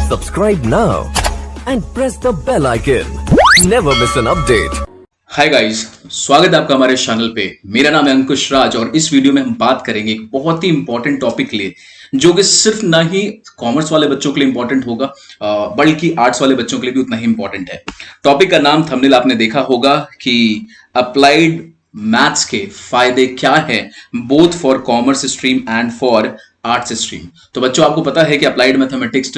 Subscribe now and press the bell icon. Never miss an update. Hi guys, स्वागत है आपका हमारे channel पे। मेरा नाम है अंकुश राज और इस वीडियो में हम बात करेंगे एक बहुत ही इंपॉर्टेंट टॉपिक के लिए, जो कि सिर्फ ना ही कॉमर्स वाले बच्चों के लिए इंपॉर्टेंट होगा बल्कि आर्ट्स वाले बच्चों के लिए भी उतना ही इंपॉर्टेंट है। टॉपिक का नाम थंबनेल आपने देखा होगा कि अप्लाइड मैथ्स के फायदे क्या हैं both for commerce stream and for arts stream. तो बच्चों, आपको पता है कि अप्लाइड मैथमेटिक्स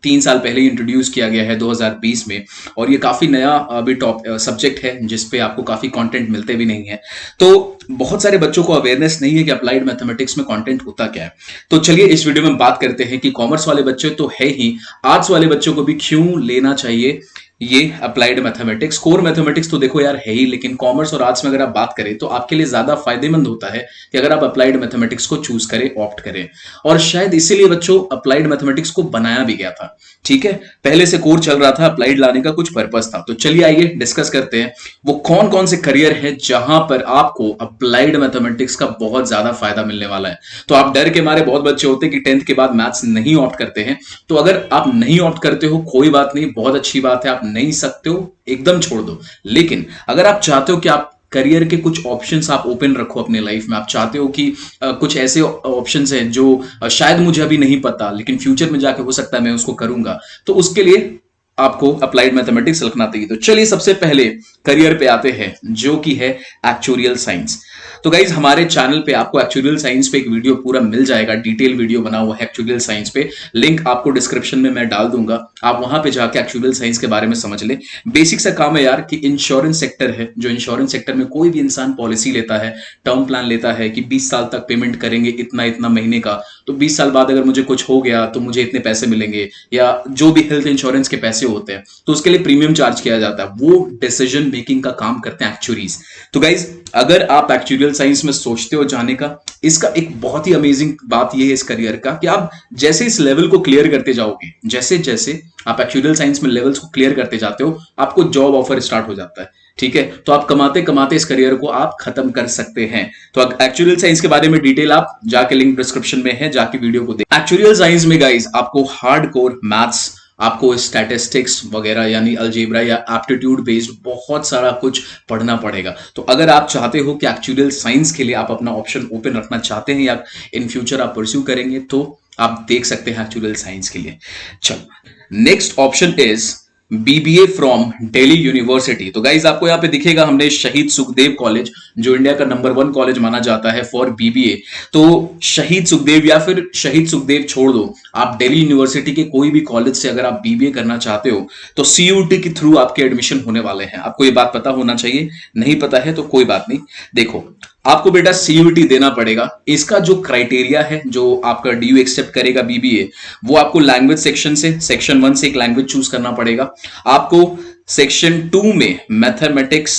3 साल पहले ही इंट्रोड्यूस किया गया है 2020 में, और ये काफी नया अभी टॉप सब्जेक्ट है जिसपे आपको काफी कंटेंट मिलते भी नहीं है। तो बहुत सारे बच्चों को अवेयरनेस नहीं है कि अप्लाइड मैथमेटिक्स में कंटेंट होता क्या है। तो चलिए इस वीडियो में बात करते हैं कि कॉमर्स वाले बच्चे तो है ही, आर्ट्स वाले बच्चों को भी क्यों लेना चाहिए ये अप्लाइड मैथमेटिक्स। कोर मैथमेटिक्स तो देखो यार है ही, लेकिन कॉमर्स और आर्ट्स में अगर आप बात करें तो आपके लिए ज्यादा फायदेमंद होता है कि अगर आप अप्लाइड मैथमेटिक्स को चूज करें, ऑप्ट करें। और शायद इसीलिए बच्चों अप्लाइड मैथमेटिक्स को बनाया भी गया था। ठीक है, पहले से कोर चल रहा था, अप्लाइड लाने का कुछ पर्पस था। तो चलिए आइए डिस्कस करते हैं वो कौन कौन से करियर है जहां पर आपको अप्लाइड मैथमेटिक्स का बहुत ज्यादा फायदा मिलने वाला है। तो आप डर के मारे, बहुत बच्चे होते हैं कि 10th के बाद मैथ्स नहीं ऑप्ट करते हैं। तो अगर आप नहीं ऑप्ट करते हो कोई बात नहीं, बहुत अच्छी बात है। आप नहीं सकते हो एकदम छोड़ दो, लेकिन अगर आप चाहते हो कि आप करियर के कुछ ऑप्शंस आप ओपन रखो अपने लाइफ में, आप चाहते हो कि कुछ ऐसे ऑप्शंस हैं जो शायद मुझे अभी नहीं पता लेकिन फ्यूचर में जाके हो सकता है मैं उसको करूंगा, तो उसके लिए आपको अप्लाइड मैथमेटिक्स रखना चाहिए। तो चलिए सबसे पहले करियर पे आते हैं जो कि है एक्चुरियल साइंस। तो गाइज हमारे चैनल पे आपको एक्चुरियल साइंस पे एक वीडियो पूरा मिल जाएगा, डिटेल वीडियो बना हुआ है एक्चुरियल साइंस पे। लिंक आपको डिस्क्रिप्शन में मैं डाल दूंगा, आप वहां पे जाके एक्चुरियल साइंस के बारे में समझ ले। बेसिक सा काम है यार कि इंश्योरेंस सेक्टर है, जो इंश्योरेंस सेक्टर में कोई भी इंसान पॉलिसी लेता है, टर्म प्लान लेता है कि 20 साल तक पेमेंट करेंगे इतना इतना महीने का, तो 20 साल बाद अगर मुझे कुछ हो गया तो मुझे इतने पैसे मिलेंगे, या जो भी हेल्थ इंश्योरेंस के पैसे होते हैं तो उसके लिए प्रीमियम चार्ज किया जाता है। वो डिसीजन मेकिंग का काम करते हैं एक्चुरीज। तो गाइज अगर आप एक्चुरियल साइंस में सोचते हो जाने का, इसका एक बहुत ही अमेजिंग बात यह है इस करियर का कि आप जैसे इस लेवल को क्लियर करते जाओगे, जैसे जैसे आप एक्चुरियल साइंस में लेवल्स को क्लियर करते जाते हो, आपको जॉब ऑफर स्टार्ट हो जाता है। ठीक है, तो आप कमाते कमाते इस करियर को आप खत्म कर सकते हैं। तो एक्चुरियल साइंस के बारे में डिटेल आप जाके लिंक डिस्क्रिप्शन में है, जाके वीडियो को देख। एक्चुरियल साइंस में गाइस आपको हार्डकोर मैथ्स, आपको स्टैटिस्टिक्स वगैरह यानी अलजेब्रा या एप्टीट्यूड बेस्ड बहुत सारा कुछ पढ़ना पड़ेगा। तो अगर आप चाहते हो कि एक्चुरियल साइंस के लिए आप अपना ऑप्शन ओपन रखना चाहते हैं या इन फ्यूचर आप परस्यू करेंगे, तो आप देख सकते हैं एक्चुरियल साइंस के लिए। चलो next option is BBA from Delhi university. तो गाइज आपको यहाँ पे दिखेगा हमने शहीद सुखदेव कॉलेज, जो इंडिया का नंबर 1 कॉलेज माना जाता है फॉर बीबीए। तो शहीद सुखदेव या फिर शहीद सुखदेव छोड़ दो, आप दिल्ली यूनिवर्सिटी के कोई भी कॉलेज से अगर आप बीबीए करना चाहते हो तो सीयूटी के थ्रू आपके एडमिशन होने वाले हैं। आपको ये बात पता होना चाहिए, नहीं पता है तो कोई बात नहीं। देखो आपको बेटा सीयूटी देना पड़ेगा। इसका जो क्राइटेरिया है, जो आपका डीयू एक्सेप्ट करेगा बीबीए, वो आपको लैंग्वेज सेक्शन से, सेक्शन 1 से एक लैंग्वेज चूज करना पड़ेगा। आपको सेक्शन 2 में मैथमेटिक्स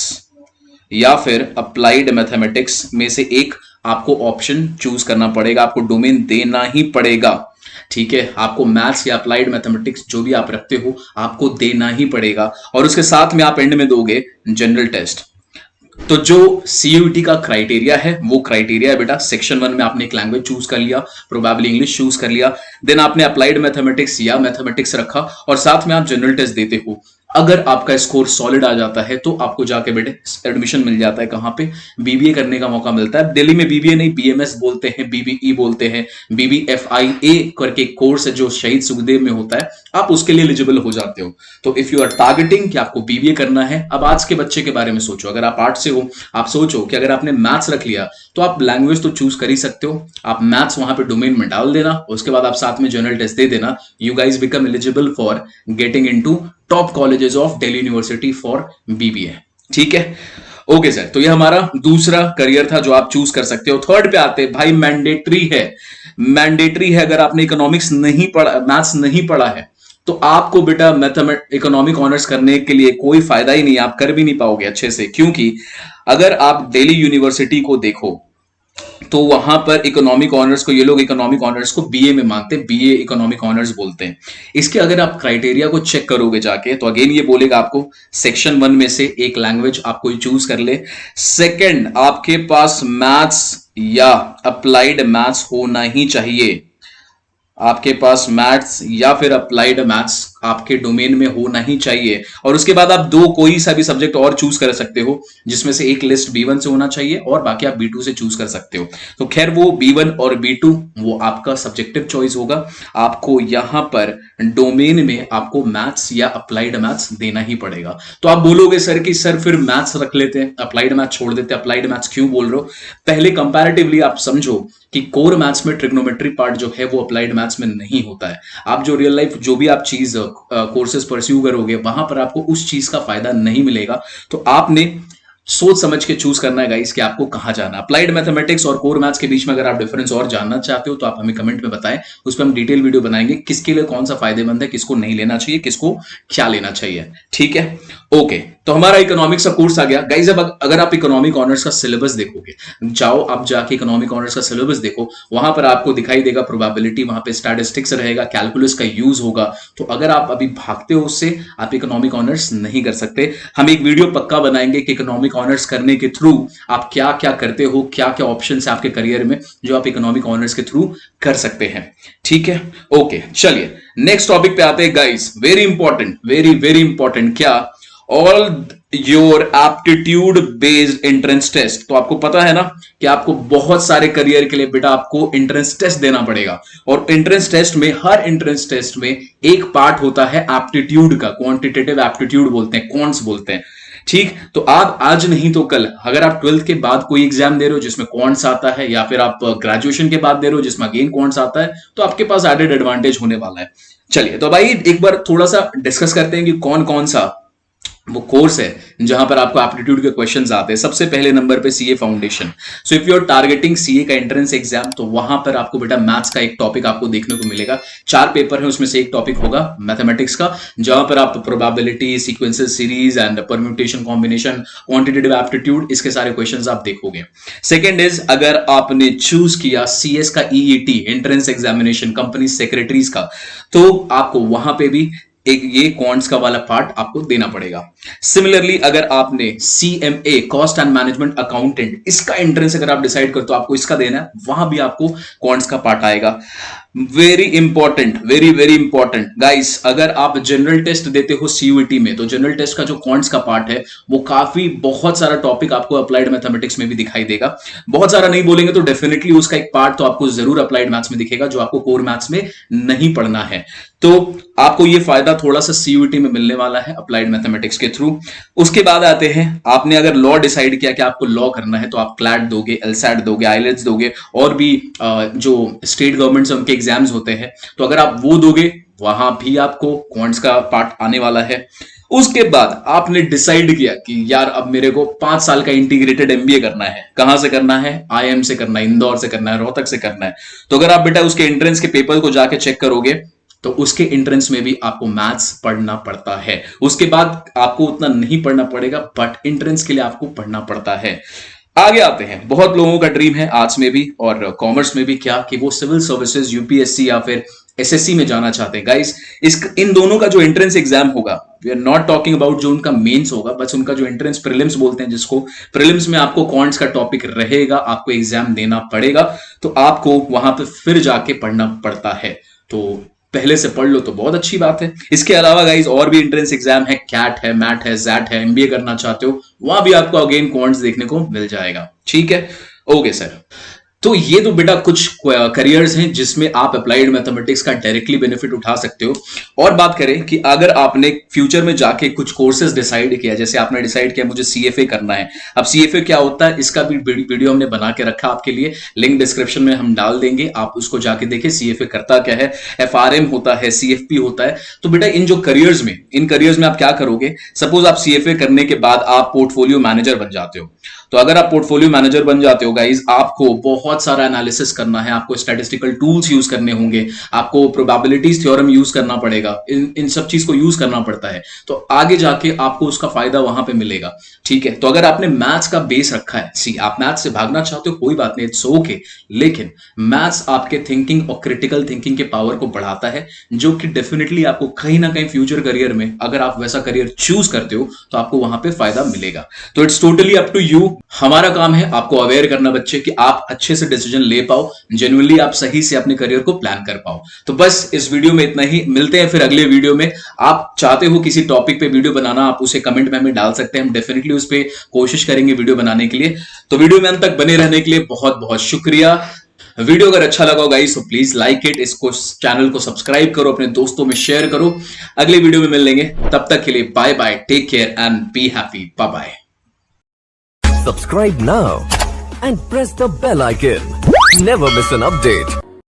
या फिर अप्लाइड मैथमेटिक्स में से एक आपको ऑप्शन चूज करना पड़ेगा, आपको डोमेन देना ही पड़ेगा। ठीक है, आपको मैथ्स या अप्लाइड मैथमेटिक्स जो भी आप रखते हो आपको देना ही पड़ेगा, और उसके साथ में आप एंड में दोगे जनरल टेस्ट। तो जो सीयूटी का क्राइटेरिया है वो क्राइटेरिया है बेटा, सेक्शन 1 में आपने एक लैंग्वेज चूज कर लिया, प्रोबेबली इंग्लिश चूज कर लिया, देन आपने अप्लाइड मैथमेटिक्स या मैथमेटिक्स रखा, और साथ में आप जनरल टेस्ट देते हो। अगर आपका स्कोर सॉलिड आ जाता है तो आपको जाके बेटे एडमिशन मिल जाता है। कहां पे? बीबीए करने का मौका मिलता है। दिल्ली में बीबीए नहीं, बीएमएस बोलते हैं, बीबीई बोलते हैं, बीबीएफआईए करके कोर्स है जो शहीद सुखदेव में होता है, आप उसके लिए एलिजिबल हो जाते हो। तो इफ यू आर टारगेटिंग कि आपको बीबीए करना है, अब आज के बच्चे के बारे में सोचो। अगर आप आर्ट्स से हो, आप सोचो कि अगर आपने मैथ्स रख लिया तो आप लैंग्वेज तो चूज कर ही सकते हो, आप मैथ्स वहां पे डोमेन में डाल देना, उसके बाद आप साथ में जनरल टेस्ट दे देना, you guys become eligible for getting into top colleges of Delhi university for BBA. ठीक है, ओके सर। तो ये हमारा दूसरा करियर था जो आप चूज कर सकते हो। थर्ड पे आते भाई, मैंडेटरी है। मैंडेटरी है, अगर आपने इकोनॉमिक्स नहीं पढ़ा, मैथ्स नहीं पढ़ा है, तो आपको बेटा इकोनॉमिक ऑनर्स करने के लिए कोई फायदा ही नहीं, आप कर भी नहीं पाओगे अच्छे से। क्योंकि अगर आप दिल्ली यूनिवर्सिटी को देखो तो वहां पर इकोनॉमिक ऑनर्स को, ये लोग इकोनॉमिक ऑनर्स को बीए में मानते हैं, बीए इकोनॉमिक ऑनर्स बोलते हैं। इसके अगर आप क्राइटेरिया को चेक करोगे जाके तो अगेन ये बोलेगा आपको सेक्शन 1 में से एक लैंग्वेज आपको चूज कर ले। सेकंड, आपके पास मैथ्स या अप्लाइड मैथ्स होना ही चाहिए। आपके पास मैथ्स या फिर अप्लाइड मैथ्स आपके डोमेन में होना ही चाहिए। और उसके बाद आप दो कोई सा भी सब्जेक्ट और चूज कर सकते हो, जिसमें से एक लिस्ट B1 से होना चाहिए और बाकी आप B2 से चूज कर सकते हो। तो खैर वो B1 और B2 वो आपका सब्जेक्टिव चॉइस होगा। आपको यहां पर डोमेन में आपको मैथ्स या अप्लाइड मैथ्स देना ही पड़ेगा। तो आप बोलोगे सर कि सर फिर मैथ्स रख लेते हैं, अप्लाइड मैथ्स छोड़ देते हैं। अप्लाइड मैथ्स क्यों बोल रहे हो? पहले कंपैरेटिवली आप समझो कि कोर मैथ्स में ट्रिग्नोमेट्री पार्ट जो है वो अप्लाइड मैथ्स में नहीं होता है। आप जो रियल लाइफ जो भी आप चीज कोर्सेज परस्यू करोगे वहां पर आपको उस चीज का फायदा नहीं मिलेगा। तो आपने सोच समझ के चूज करना है गाइस कि आपको कहां जाना है। अप्लाइड मैथमेटिक्स और कोर मैथ्स के बीच में अगर आप डिफरेंस और जानना चाहते हो तो आप हमें कमेंट में बताएं, उस पर हम डिटेल वीडियो बनाएंगे किसके लिए कौन सा फायदेमंद है, किसको नहीं लेना चाहिए, किसको क्या लेना चाहिए। ठीक है, ओके। तो हमारा इकोनॉमिक्स का कोर्स आ गया गाइस। अब अगर आप इकोनॉमिक ऑनर्स का सिलेबस देखोगे, जाओ आप जाके इकोनॉमिक ऑनर्स का सिलेबस देखो, वहां पर आपको दिखाई देगा प्रोबेबिलिटी, वहां पे स्टैटिस्टिक्स रहेगा, कैलकुलस का यूज होगा। तो अगर आप अभी भागते हो उससे, आप इकोनॉमिक ऑनर्स नहीं कर सकते। हम एक वीडियो पक्का बनाएंगे कि इकोनॉमिक ऑनर्स करने के थ्रू आप क्या क्या करते हो, क्या क्या ऑप्शन है आपके करियर में जो आप इकोनॉमिक ऑनर्स के थ्रू कर सकते हैं। ठीक है, ओके। चलिए नेक्स्ट टॉपिक पे आते हैं guys. Very important, very very important. क्या? All your aptitude based entrance test. तो आपको पता है ना कि आपको बहुत सारे करियर के लिए बेटा आपको एंट्रेंस टेस्ट देना पड़ेगा। और एंट्रेंस टेस्ट में, हर एंट्रेंस टेस्ट में एक पार्ट होता है एप्टीट्यूड का, क्वांटिटेटिव एप्टीट्यूड बोलते हैं, क्वांट्स बोलते हैं। ठीक, तो आप आज नहीं तो कल, अगर आप 12th के बाद कोई एग्जाम दे रहे हो जिसमें क्वांट्स आता है, या फिर आप ग्रेजुएशन के बाद दे रहे हो जिसमें अगेन क्वांट्स आता है, तो आपके पास एडेड एडवांटेज होने वाला है। चलिए तो भाई एक बार थोड़ा सा डिस्कस करते हैं कि कौन कौन सा वो कोर्स है जहां पर आपको एप्टीट्यूड के क्वेश्चंस आते हैं। सबसे पहले नंबर पे CA foundation. So if you are targeting CA का एंट्रेंस एग्जाम, तो वहां पर आपको बेटा मैथ्स का एक टॉपिक आपको देखने को मिलेगा। 4 पेपर है, उसमें से एक टॉपिक होगा मैथमेटिक्स का, जहां पर आप probability, sequences, series and permutation, combination, quantitative aptitude, इसके सारे क्वेश्चंस आप देखोगे। सेकंड इज, अगर आपने चूज किया सीएस का EET entrance examination, company secretaries का, तो आपको वहां पे भी एक ये क्वांट्स का वाला पार्ट आपको देना पड़ेगा। सिमिलरली अगर आपने CMA, cost and management accountant, इसका एंट्रेंस अगर आप डिसाइड करते हो आपको इसका देना है, वहां भी आपको क्वांट्स का पार्ट आएगा। Very important, very very important guys, अगर आप जनरल टेस्ट देते हो सीयूईटी में, तो जनरल टेस्ट का जो क्वांट्स का पार्ट है वो काफी बहुत सारा टॉपिक आपको अप्लाइड मैथमेटिक्स में भी दिखाई देगा। बहुत सारा नहीं बोलेंगे तो डेफिनेटली उसका एक पार्ट तो आपको जरूर अप्लाइड मैथ्स में दिखेगा जो आपको कोर मैथ्स में नहीं पढ़ना है। तो आपको ये फायदा थोड़ा सा सीयूईटी में मिलने वाला है अप्लाइड मैथमेटिक्स के थ्रू। उसके बाद आते हैं, आपने अगर लॉ डिसाइड किया कि आपको लॉ करना है, तो आप क्लैट दोगे, एलसैट दोगे, आईलेट्स दोगे, और भी जो स्टेट गवर्नमेंट से उनके एग्जाम्स होते हैं, तो अगर आप वो दोगे वहां भी आपको क्वांट्स का पार्ट आने वाला है। उसके बाद आपने डिसाइड किया कि यार अब मेरे को 5 साल का इंटीग्रेटेड एमबीए करना है। कहां से करना है? आईएम से करना है, इंदौर से करना है, रोहतक से करना है। तो अगर आप बेटा उसके एंट्रेंस के पेपर को जाके चेक करोगे, तो उसके एंट्रेंस में भी आपको मैथ्स पढ़ना पड़ता है। उसके बाद आपको उतना नहीं पढ़ना पड़ेगा, बट एंट्रेंस के लिए आपको पढ़ना पड़ता है। आगे आते हैं, बहुत लोगों का ड्रीम है आर्ट्स में भी और कॉमर्स में भी, क्या कि वो सिविल सर्विसेज, यूपीएससी या फिर एसएससी में जाना चाहते हैं। गाइस इन दोनों का जो एंट्रेंस एग्जाम होगा, we are not talking about जो उनका मेंस होगा, बस उनका जो एंट्रेंस प्रीलिम्स बोलते हैं, जिसको प्रीलिम्स में आपको क्वांट्स का टॉपिक रहेगा, आपको एग्जाम देना पड़ेगा, तो आपको वहां पे फिर जाके पढ़ना पड़ता है। तो पहले से पढ़ लो तो बहुत अच्छी बात है। इसके अलावा गाइस और भी एंट्रेंस एग्जाम है, कैट है, मैट है, जैट है, एमबीए करना चाहते हो वहां भी आपको अगेन क्वांट्स देखने को मिल जाएगा। ठीक है, ओके सर। तो ये तो बेटा कुछ करियर्स हैं जिसमें आप अप्लाइड मैथमेटिक्स का डायरेक्टली बेनिफिट उठा सकते हो। और बात करें कि अगर आपने फ्यूचर में जाके कुछ कोर्सेज डिसाइड किया, जैसे आपने डिसाइड किया मुझे सीएफए करना है। अब सीएफए क्या होता है, इसका भी वीडियो हमने बना के रखा आपके लिए, लिंक डिस्क्रिप्शन में हम डाल देंगे, आप उसको जाके देखिए सीएफए करता क्या है। एफआरएम होता है, सीएफपी होता है। तो बेटा इन करियर्स में आप क्या करोगे, सपोज आप सीएफए करने के बाद आप पोर्टफोलियो मैनेजर बन जाते हो। तो अगर आप पोर्टफोलियो मैनेजर बन जाते हो गाइज, आपको बहुत सारा एनालिसिस करना है, आपको स्टैटिस्टिकल टूल्स यूज करने होंगे, आपको प्रोबेबिलिटीज थ्योरम यूज करना पड़ेगा, इन सब चीज को यूज करना पड़ता है। तो आगे जाके आपको उसका फायदा वहां पे मिलेगा। ठीक है, तो अगर आपने मैथ्स का बेस रखा है, सी आप मैथ्स से भागना चाहते हो कोई बात नहीं, इट्स ओके, लेकिन मैथ्स आपके थिंकिंग और क्रिटिकल थिंकिंग के पावर को बढ़ाता है, जो कि डेफिनेटली आपको कहीं ना कहीं फ्यूचर करियर में, अगर आप वैसा करियर चूज करते हो, तो आपको वहां पे फायदा मिलेगा। तो it's totally up to you, हमारा काम है आपको अवेयर करना बच्चे कि आप अच्छे से डिसीजन ले पाओ, जेन्युइनली आप सही से अपने करियर को प्लान कर पाओ। तो बस इस वीडियो में इतना ही, मिलते हैं फिर अगले वीडियो में। आप चाहते हो किसी टॉपिक पे वीडियो बनाना, आप उसे कमेंट में हमें डाल सकते हैं, हम डेफिनेटली उस पर कोशिश करेंगे वीडियो बनाने के लिए। तो वीडियो में अंत तक बने रहने के लिए बहुत बहुत शुक्रिया। वीडियो अगर अच्छा लगा हो गाइस तो प्लीज लाइक इट, इसको चैनल को सब्सक्राइब करो, अपने दोस्तों में शेयर करो। अगले वीडियो में मिल लेंगे, तब तक के लिए bye bye, take care and be happy, bye bye. Subscribe now and press the bell icon. Never miss an update.